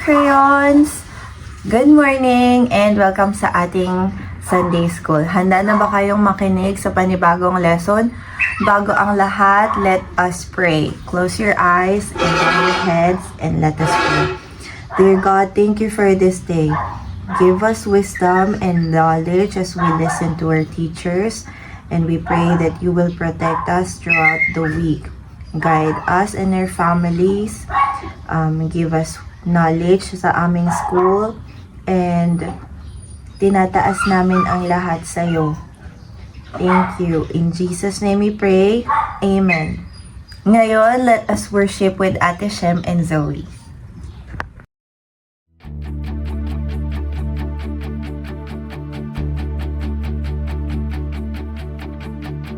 crayons! Good morning and welcome sa ating Sunday School. Handa na ba kayong makinig sa panibagong lesson? Bago ang lahat, let us pray. Close your eyes and bow your heads and let us pray. Dear God, thank you for this day. Give us wisdom and knowledge as we listen to our teachers, and we pray that you will protect us throughout the week. Guide us and our families. Give us knowledge sa aming school, and tinataas namin ang lahat sa iyo. Thank you. In Jesus' name we pray. Amen. Ngayon, let us worship with Ate Shem and Zoe.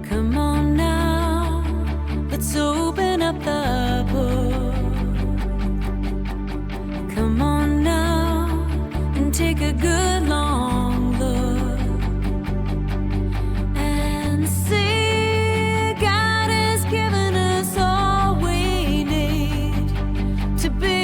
Come on now, let's open up the book. Come on now and take a good long look and see God has given us all we need to be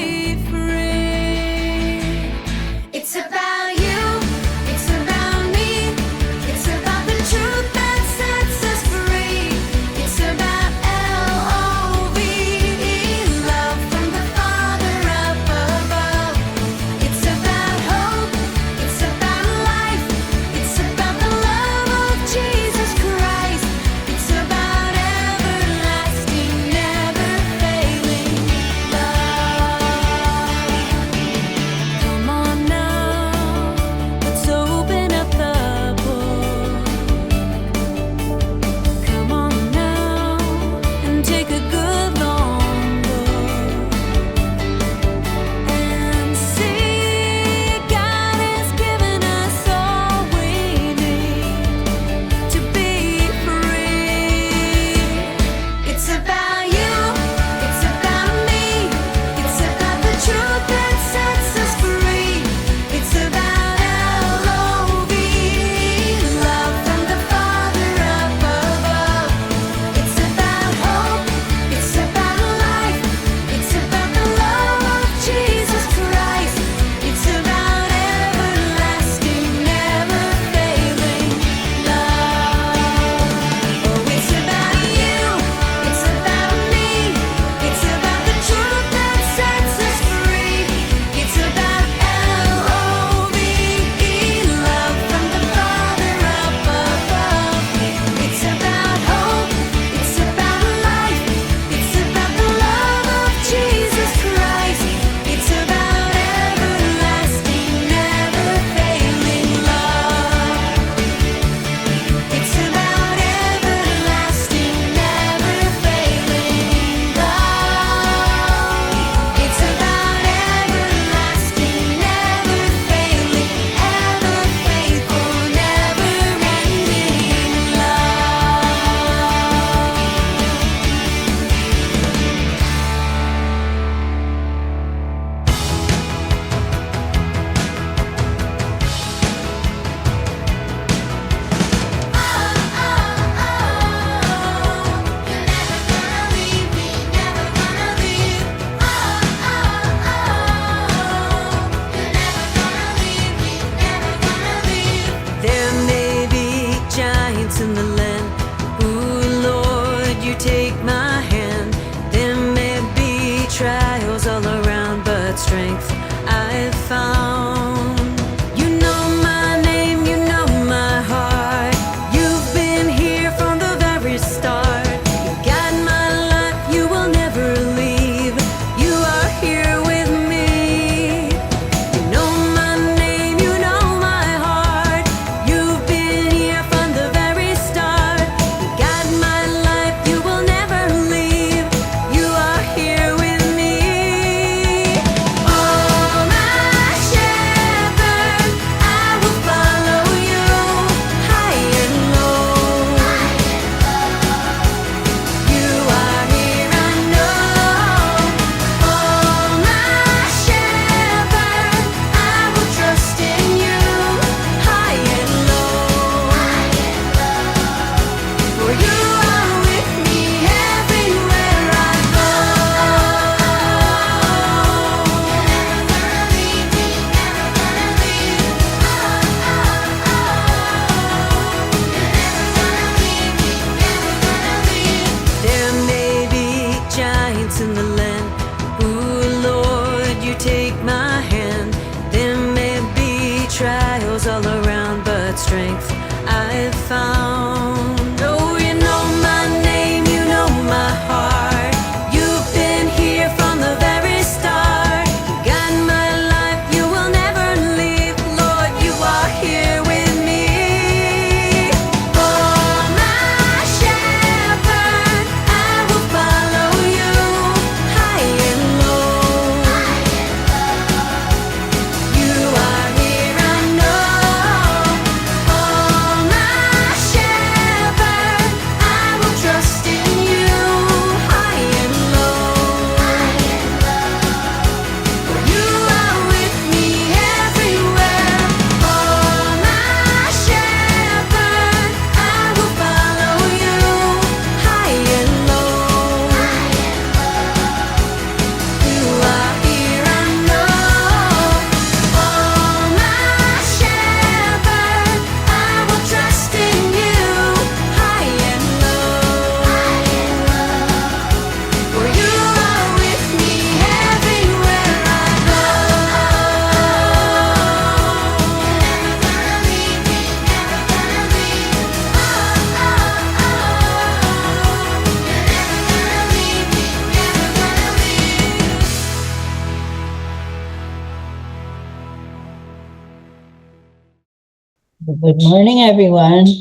Good morning, everyone.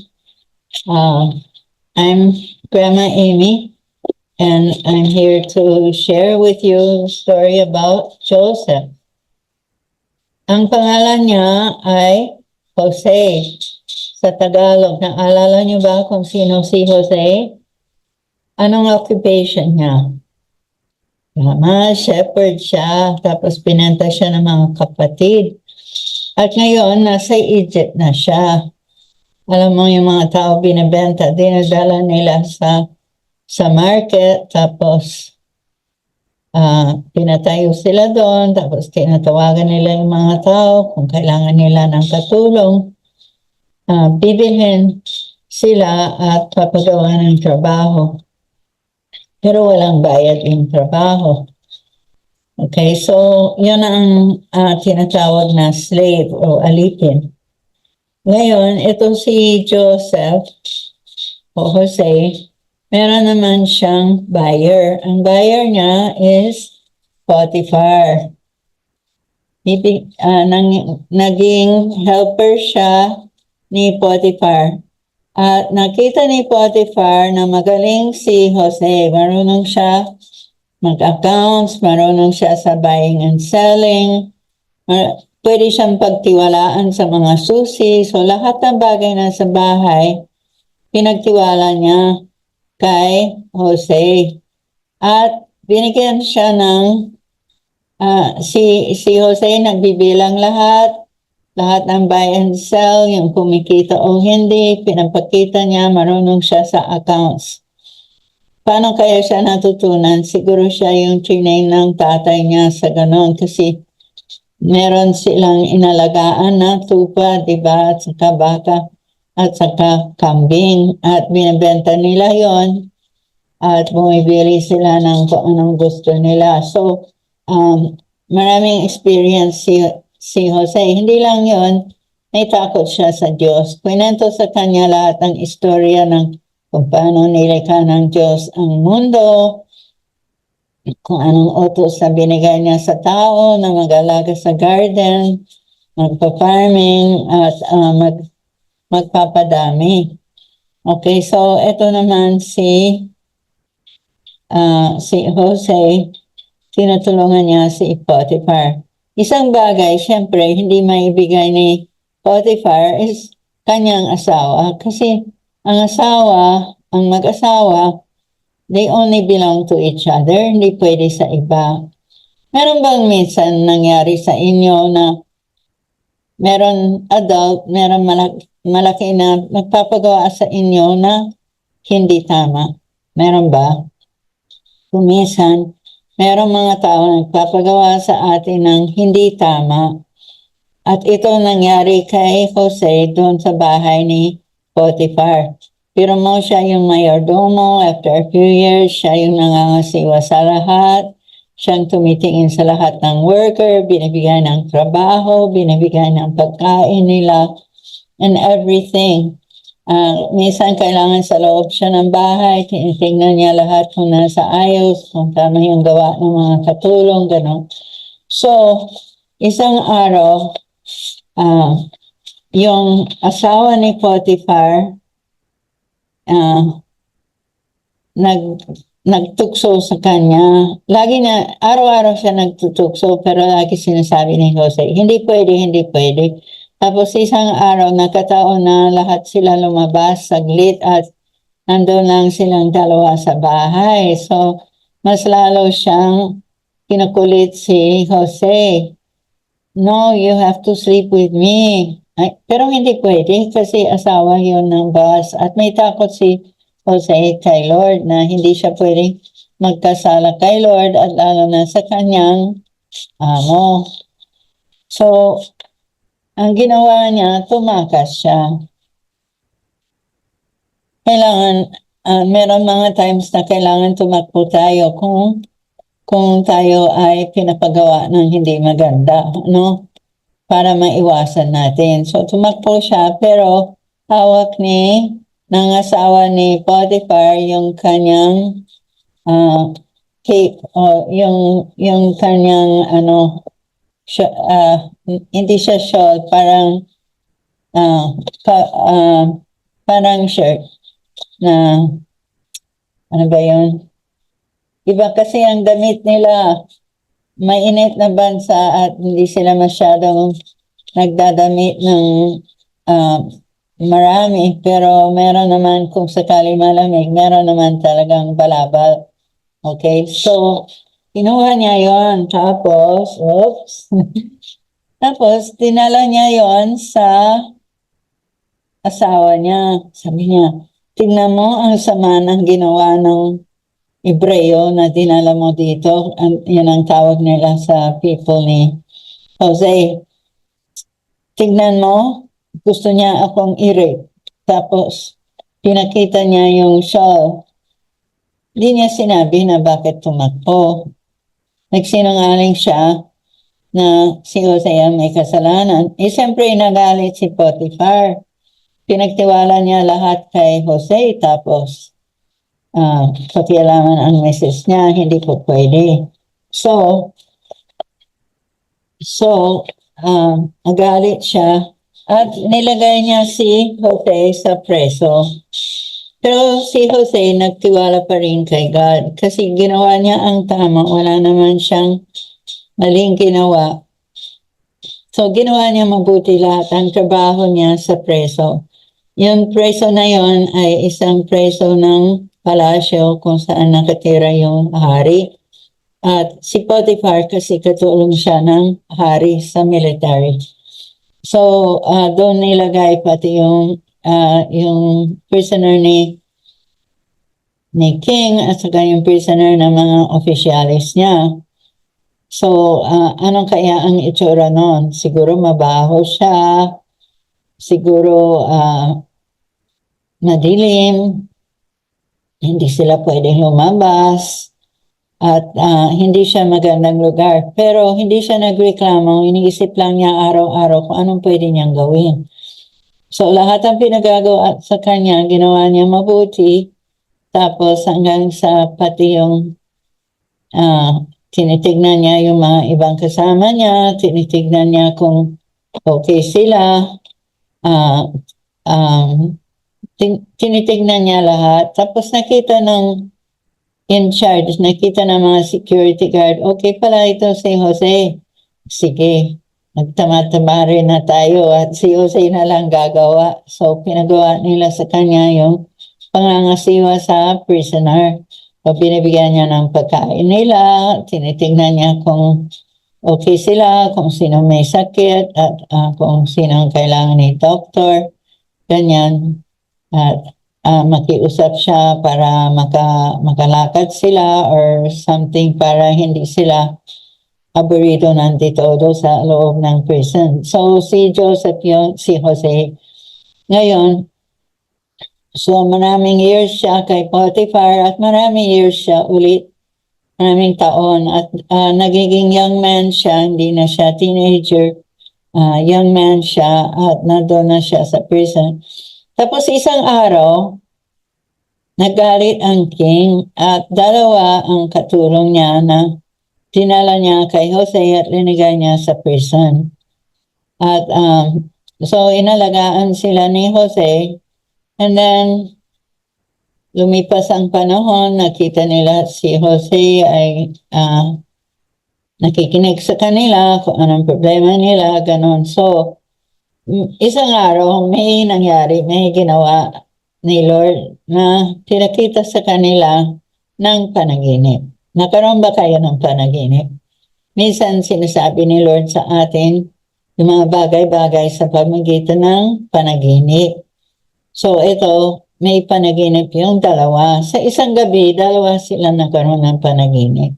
I'm Grandma Amy, and I'm here to share with you a story about Joseph. Ang pangalan niya ay Jose. Sa Tagalog, naalala niyo ba kung sino si Jose? Anong occupation niya? Tama, shepherd siya, tapos pinenta siya ng mga kapatid. At ngayon, nasa Egypt na siya. Alam mo, yung mga tao binibenta, dinadala nila sa market, tapos pinatayo sila doon, tapos tinatawagan nila yung mga tao kung kailangan nila ng katulong. Bibilhin sila at papagawa ng trabaho. Pero walang bayad yung trabaho. Okay, so yun ang tinatawag na slave o alipin. Ngayon, ito si Joseph o Jose, meron naman siyang buyer. Ang buyer niya is Potiphar. Naging helper siya ni Potiphar. At nakita ni Potiphar na magaling si Jose. Marunong siya mag-accounts, marunong siya sa buying and selling, pwede siyang pagtiwalaan sa mga susi. So lahat ng bagay na sa bahay, pinagtiwala niya kay Jose. At binigyan siya ng, si Jose nagbibilang lahat ng buy and sell, yung kumikita o hindi, pinapakita niya, marunong siya sa accounts. Paano kaya siya natutunan? Siguro siya yung trinain ng tatay niya sa ganon kasi meron silang inalagaan na tupa, diba? At saka baka at saka kambing. At binibenta nila yon at bumibili sila ng kung anong gusto nila. So, maraming experience si Jose. Hindi lang yon, may takot siya sa Diyos. Kwento sa kanya lahat ng istorya ng kung paano nilikha ng Diyos ang mundo, kung anong utos na binigay niya sa tao na mag-alaga sa garden, magpa-farming, at magpapadami. Okay, so ito naman si Jose, tinutulungan niya si Potiphar. Isang bagay, syempre, hindi maibigay ni Potiphar is kanyang asawa kasi ang mag-asawa, they only belong to each other, hindi pwede sa iba. Meron bang minsan nangyari sa inyo na meron adult, meron malaki na nagpapagawa sa inyo na hindi tama? Meron ba? Kung minsan, meron mga tao nagpapagawa sa atin ng hindi tama. At ito nangyari kay Jose doon sa bahay ni Potiphar. Pero mo siya yung mayordomo, after a few years, siya yung nangangasiwa sa lahat, siyang tumitingin sa lahat ng worker, binibigyan ng trabaho, binibigyan ng pagkain nila, and everything. Minsan kailangan sa loob siya ng bahay, tinitingnan niya lahat kung nasa ayos, kung tama yung gawa ng mga katulong, gano'n. So, isang araw, yung asawa ni Potiphar, nagtukso sa kanya. Lagi na, araw-araw siya nagtutukso, pero lagi sinasabi ni Jose, hindi pwede, hindi pwede. Tapos isang araw, nakataon na lahat sila lumabas saglit at nandun lang silang dalawa sa bahay. So, mas lalo siyang kinukulit si Jose. No, you have to sleep with me. Ay, pero hindi pwede kasi asawa yun ng boss. At may takot si Jose kay Lord na hindi siya pwedeng magkasala kay Lord at lalo na sa kanyang amo. So, ang ginawa niya, tumakas siya. Kailangan, meron mga times na kailangan tumakbo tayo kung tayo ay pinapagawa ng hindi maganda, no? Para maiwasan natin. So, tumakbo siya, pero hawak ng asawa ni Potiphar yung kanyang cape, o yung kanyang, hindi siya shawl, parang ah, ka- ah, parang shirt na, ano ba yun? Iba kasi ang damit nila, mainit na bansa at hindi sila masyadong nagdadamit ng ah, marami. Pero meron naman, kung sakali malamig, meron naman talagang balabal. Okay, so, kinuha niya yon. Tapos, oops. Tapos, dinala niya yon sa asawa niya. Sabi niya, tingnan mo ang sama ng ginawa ng Hebreo na dinala mo dito. Yan ang tawag nila sa people ni Jose. Tingnan mo, gusto niya akong i-rape. Tapos, pinakita niya yung shawl. Hindi niya sinabi na bakit tumakbo. Nagsinungaling siya na si Jose ang may kasalanan. Eh, siyempre, nagalit si Potiphar. Pinagtiwala niya lahat kay Jose, tapos pakialaman ang misis niya, hindi po pwede. So, nagalit siya at nilagay niya si Jose sa preso. Pero si Jose nagtiwala pa rin kay God kasi ginawa niya ang tama, wala naman siyang maling ginawa. So, ginawa niya mabuti lahat ang trabaho niya sa preso. Yung preso na yon ay isang preso ng palasyo kung saan nakatira yung hari. At si Potiphar kasi katulong siya ng hari sa military. So, doon nilagay pati yung prisoner ni King at saka yung prisoner ng mga opisyalis niya. So, anong kaya ang itsura nun? Siguro mabaho siya, siguro madilim, hindi sila pwedeng lumabas, at hindi siya magandang lugar. Pero hindi siya nagreklamo, iniisip lang niya araw-araw kung anong pwede niyang gawin. So, lahat ang pinagagawa sa kanya, ginawa niya mabuti, tapos hanggang sa pati yung tinitignan niya yung mga ibang kasama niya, tinitignan niya kung okay sila, tinitignan niya lahat. Tapos nakita ng in charge, nakita ng mga security guard, okay pala ito si Jose. Sige, magtama-tama rin na tayo at si Jose na lang gagawa. So pinagawa nila sa kanya yung pangangasiwa sa prisoner. O binibigyan niya ng pagkain nila, tinitingnan niya kung okay sila, kung sino may sakit, at kung sino ang kailangan ni doktor, ganyan. At makiusap siya para makalakad sila or something para hindi sila aburrido nandito sa loob ng prison. So si Joseph yun, si Jose. Ngayon, so maraming years siya kay Potiphar at maraming years siya ulit, maraming taon at nagiging young man siya, hindi na siya teenager, young man siya at nandun na siya sa prison. Tapos isang araw, nagalit ang king at dalawa ang katulong niya na dinala niya kay Jose at linigay niya sa prison. At so inalagaan sila ni Jose. And then, lumipas ang panahon, nakita nila si Jose ay nakikinig sa kanila, kung anong problema nila, ganon. So, isang araw, may nangyari, may ginawa ni Lord na pinakita sa kanila ng panaginip. Nakaroon ba kayo ng panaginip? Minsan sinasabi ni Lord sa atin yung mga bagay-bagay sa pamagitan ng panaginip. So ito, may panaginip yung dalawa. Sa isang gabi, dalawa sila nagkaroon ng panaginip.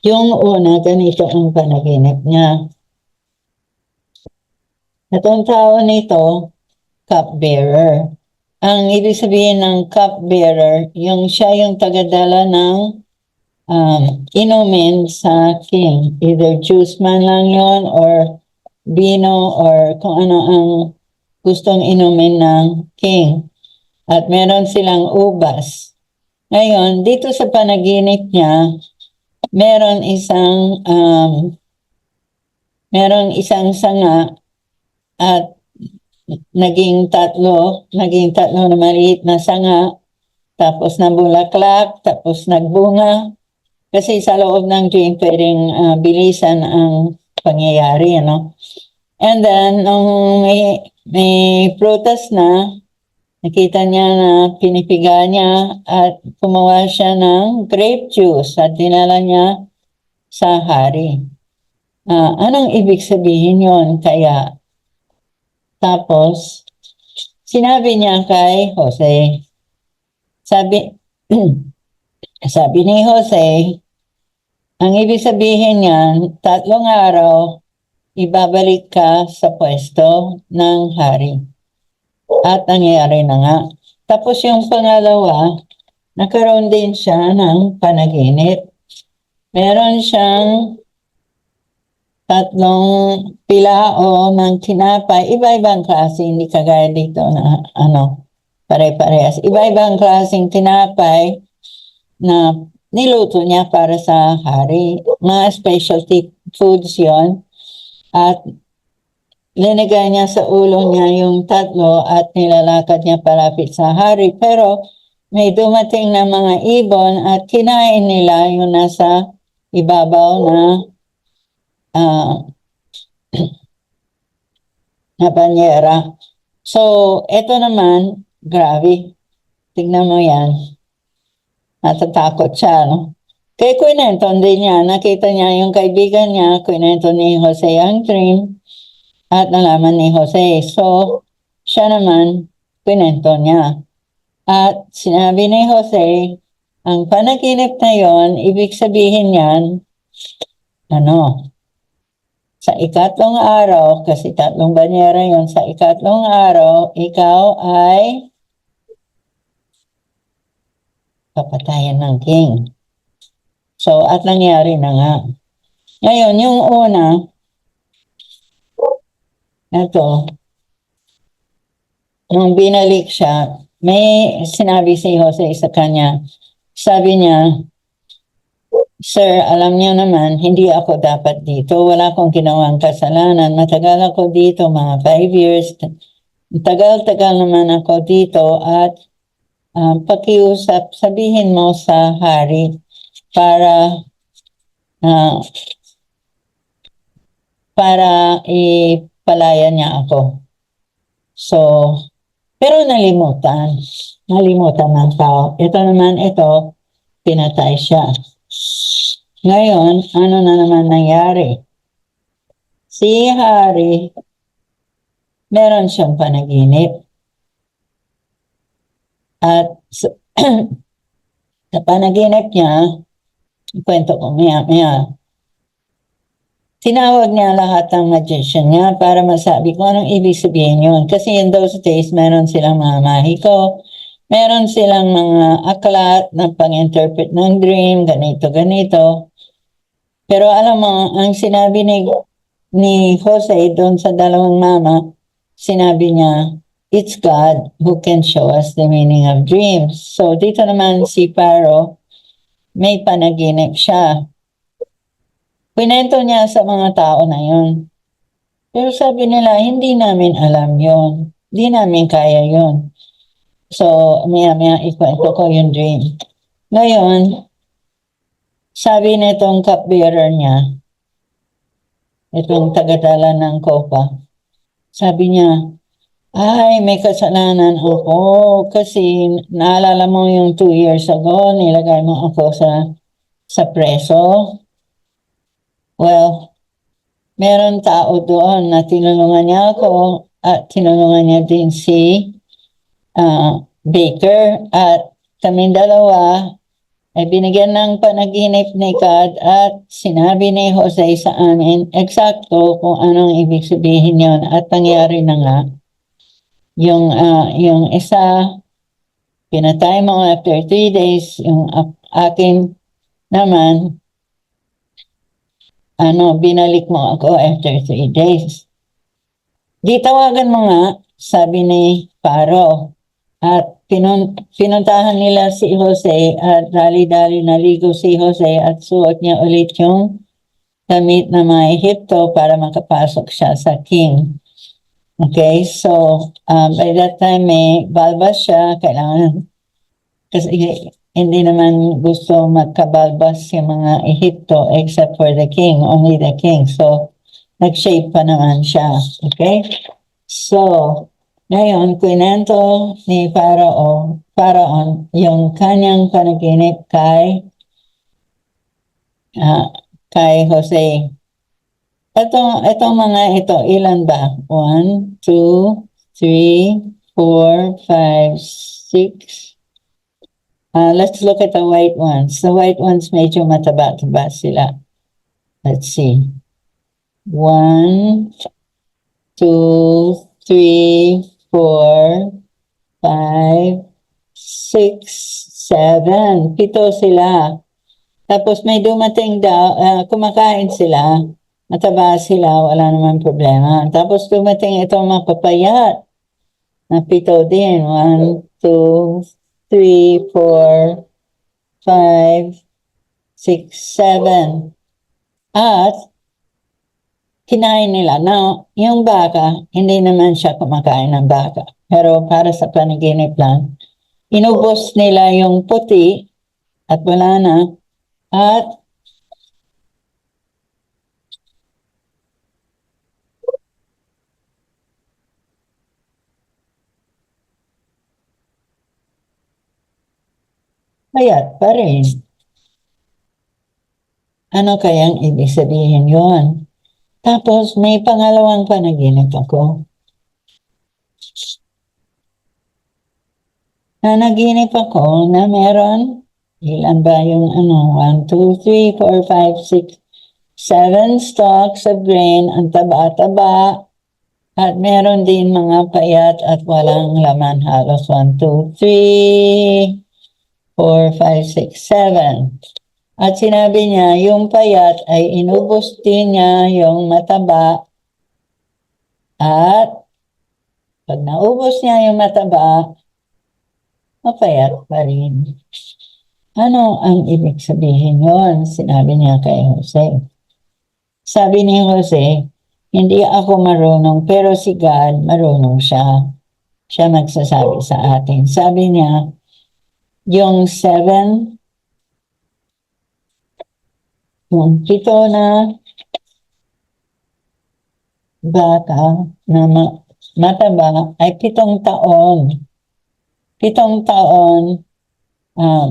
Yung una, ganito ang panaginip niya. Itong tao nito, cupbearer. Ang ibig sabihin ng cupbearer, yung siya yung tagadala ng inumin sa king. Either juice man lang yon or vino or kung ano ang gustong inumin ng king. At meron silang ubas. Ngayon, dito sa panaginip niya, meron isang sanga at naging tatlo na maliit na sanga, tapos nabulaklak, tapos nagbunga. Kasi sa loob ng dream, pwedeng bilisan ang pangyayari, ano? And then, nung may prutas na, nakita niya na pinipiga niya at gumawa siya ng grape juice at dinala niya sa hari. Anong ibig sabihin yon kaya? Tapos, sinabi niya kay Jose, sabi, sabi ni Jose, ang ibig sabihin niyan, 3 araw, ibabalik ka sa pwesto ng hari. At nangyari na nga. Tapos yung pangalawa, nagkaroon din siya ng panaginip. Meron siyang 3 pilao ng tinapay, iba-ibang klase, hindi kagaya dito na pare-parehas. Iba-ibang klaseng tinapay na niluto niya para sa hari. Mga specialty foods yon. At linagay niya sa ulo niya yung 3 at nilalakad niya palapit sa hari. Pero may dumating na mga ibon at kinain nila yung nasa ibabaw na banyera. So, eto naman, grabe. Tignan mo yan. Natatakot siya, no? Kaya kwento din niya, nakita niya yung kaibigan niya, kwento ni Jose ang dream, at nalaman ni Jose. So, siya naman, kwento niya. At sinabi ni Jose, ang panaginip na yon, ibig sabihin yan, sa 3 araw, kasi 3 banyera yon, sa 3 araw, ikaw ay papatayan ng king. So, at nangyari na nga. Ngayon, yung una, ito, nung binalik siya, may sinabi si Jose sa kanya, sabi niya, Sir, alam niyo naman, hindi ako dapat dito. Wala akong ginawang kasalanan. Matagal ako dito, mga 5 years. Tagal-tagal naman ako dito at pakiusap, sabihin mo sa hari para ipalaya niya ako. So, pero nalimutan ng tao. Ito naman, pinatay siya. Ngayon, ano na naman nangyari? Si hari, meron siyang panaginip. At sa panaginip niya, kwento ko maya. Tinawag niya lahat ng magician niya para masabi kung anong ibig sabihin yun. Kasi in those days, meron silang mga mahiko, meron silang mga aklat na pang-interpret ng dream, ganito. Pero alam mo, ang sinabi ni Jose doon sa 2 mama, sinabi niya, it's God who can show us the meaning of dreams. So dito naman si Pharaoh, may panaginip siya. Kwento niya sa mga tao na yun. Pero sabi nila, hindi namin alam yun. Hindi namin kaya yun. So, maya ikwento ko yung dream. Ngayon, sabi nitong cupbearer niya, itong tagadala ng kopa, sabi niya, ay, may kasalanan ako kasi naalala mo yung 2 years ago, nilagay mo ako sa preso. Well, meron tao doon na tinulungan niya ako at tinulungan niya din si Baker at kaming dalawa ay binigyan ng panaginip ni God at sinabi ni Jose sa amin eksakto kung anong ibig sabihin yon at nangyari na nga. Yung isa, pinatay mo after 3 days, yung akin naman, binalik mo ako after 3 days. Di tawagan mo nga, sabi ni Pharaoh. At pinuntahan nila si Jose at dali-dali naligo si Jose at suot niya ulit yung damit na mga Ehipto para makapasok siya sa king. Okay, so by that time may balbas siya, kailangan, kasi hindi naman gusto magkabalbas yung mga Ehipto except for the king, only the king. So, nag-shave pa naman siya. Okay? So, ngayon, kwento ni Pharaon, yung kanyang panaginip kay Jose. Itong mga ito, ilan ba? 1, 2, 3, 4, 5, 6. Let's look at the white ones. The white ones medyo mataba-taba sila. Let's see. 1, 2, 3, 4, 5, 6, 7. Pito sila. Tapos may dumating daw, kumakain sila. Mataba sila, wala naman problema. Tapos dumating itong mapapayat. Na pito din. 1, 2, 3, 4, 5, 6, 7. At kinain nila. Now, yung baka, hindi naman siya kumakain ng baka. Pero para sa panaginip lang, inubos nila yung puti at wala na. At payat pa rin. Ano kayang ibig sabihin yun? Tapos may pangalawang panaginip ako. Nanaginip ako na meron, ilan ba yung 1, 2, 3, 4, 5, 6, 7 stalks of grain, ang taba-taba, at meron din mga payat at walang laman, halos 1, 2, 3, 4, 5, 6, 7. At sinabi niya, yung payat ay inubos din niya yung mataba, at pag naubos niya yung mataba, mapayat pa rin. Ano ang ibig sabihin yon? Sinabi niya kay Jose. Sabi ni Jose, hindi ako marunong, pero si God marunong siya. Siya magsasabi sa atin. Sabi niya, yung 7, yung 7 na baka na mataba ay 7 taon. 7 taon,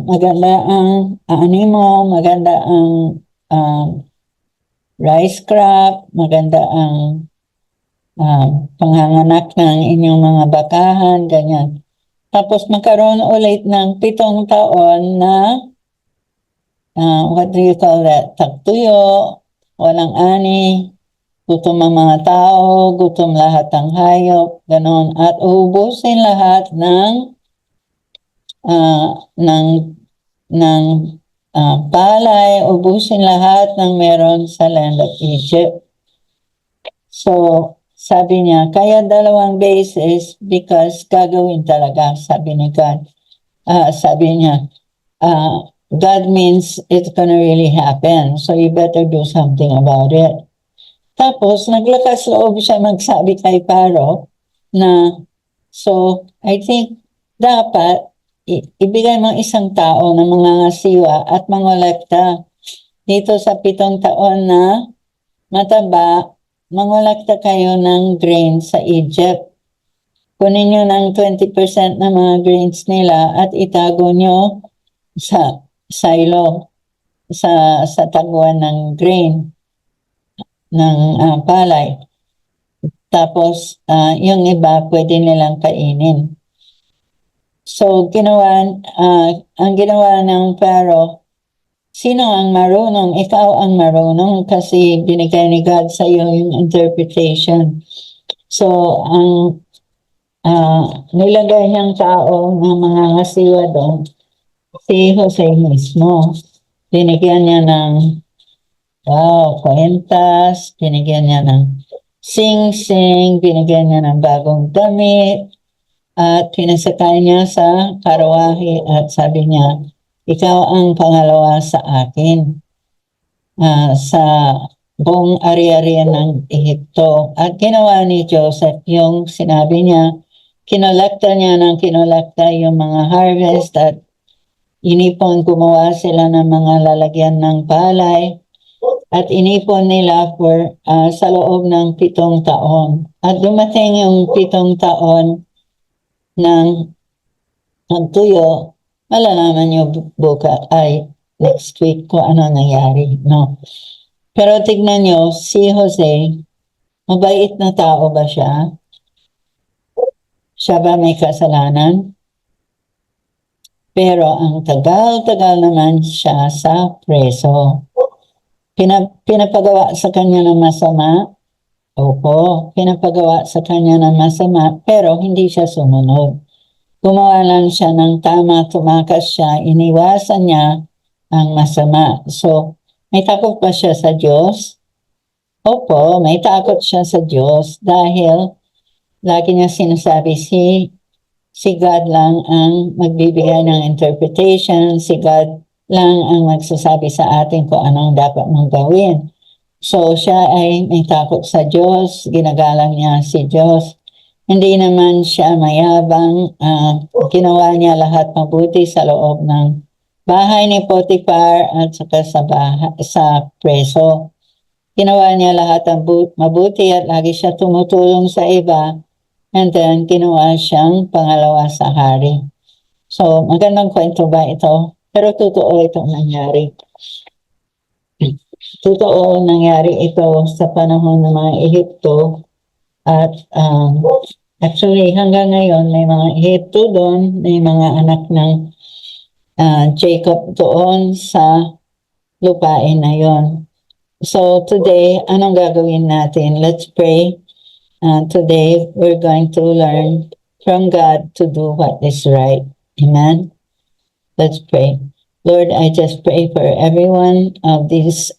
maganda ang animo, maganda ang rice crop, maganda ang panganganak ng inyong mga bakahan, ganyan. Tapos magkaroon ulit ng 7 taon na what do you call that? Tagtuyo, walang ani, gutom ang mga tao, gutom lahat ng hayop, ganon. At uubusin lahat ng palay, ubusin lahat ng meron sa land of Egypt. So, sabi niya, kaya 2 beses because gagawin talaga, sabi ni God. Sabi niya, God means it's gonna really happen, so you better do something about it. Tapos, naglakas loob siya magsabi kay Pharaoh na, so, I think, dapat, ibigay mo isang tao na mangangasiwa at mangolekta dito sa 7 taon na mataba, mangolekta kayo ng grain sa Egypt. Kunin nyo ng 20% ng mga grains nila at itago nyo sa silo, sa taguan ng grain, ng palay. Tapos, yung iba pwede nilang kainin. So, ang ginawa ng Pharaoh, sino ang marunong? Ikaw ang marunong kasi binigay ni God sa iyo yung interpretation. So, ang nilagay niyang tao na mga ngasiwa doon, si Jose mismo. Binigyan niya ng, kwentas, binigyan niya ng sing-sing, binigyan niya ng bagong damit, at pinasakay niya sa karawahe at sabi niya, ikaw ang pangalawa sa akin. buong ari-arian ng Ehipto. At ginawa ni Joseph yung sinabi niya, kinolekta niya ng kinolekta yung mga harvest at inipon, gumawa sila ng mga lalagyan ng palay at inipon nila sa loob ng 7 taon. At dumating yung 7 taon ng tuyo, malalaman nyo next week kung ano nangyari, no? Pero tignan nyo, si Jose, mabait na tao ba siya? Siya ba may kasalanan? Pero ang tagal-tagal naman siya sa preso. Pinapagawa sa kanya ng masama? Opo, pinapagawa sa kanya ng masama, pero hindi siya sumunod. Gumawa lang siya ng tama, tumakas siya, iniwasan niya ang masama. So, may takot ba siya sa Diyos? Opo, may takot siya sa Diyos dahil lagi niya sinasabi si God lang ang magbibigay ng interpretation, si God lang ang magsasabi sa atin kung anong dapat mong gawin. So, siya ay may takot sa Diyos, ginagalang niya si Diyos. Hindi naman siya mayabang, ginawa niya lahat mabuti sa loob ng bahay ni Potiphar at saka sa preso. Ginawa niya lahat ang mabuti at lagi siya tumutulong sa iba. And then, ginawa siyang pangalawa sa hari. So, magandang kwento ba ito? Pero totoo itong nangyari. Totoo nangyari ito sa panahon ng mga Ehipto. At actually, hanggang ngayon, may mga Ehipto doon, may mga anak ng Jacob doon sa lupain na yon. So today, anong gagawin natin? Let's pray. Today, we're going to learn from God to do what is right. Amen? Let's pray. Lord, I just pray for everyone of these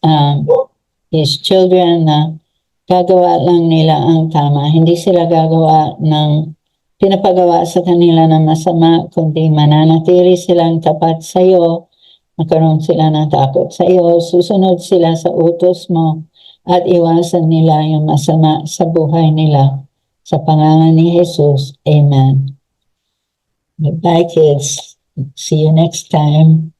children na gagawa lang nila ang tama. Hindi sila gagawa ng pinapagawa sa kanila ng masama, kundi mananatili silang tapat sa iyo, magkaroon sila ng takot sa iyo, susunod sila sa utos mo, at iwasan nila yung masama sa buhay nila. Sa pangalan ni Jesus, Amen. Bye kids. See you next time.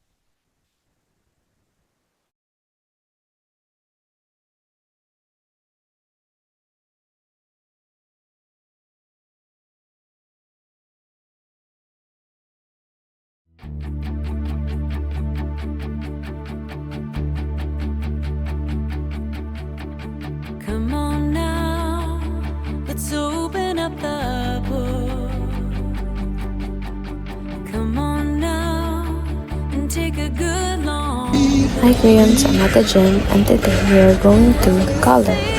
Come on now, let's open up the book. Come on now and take a good long. Hi Graham, I'm Ate Jen, and today we are going to color.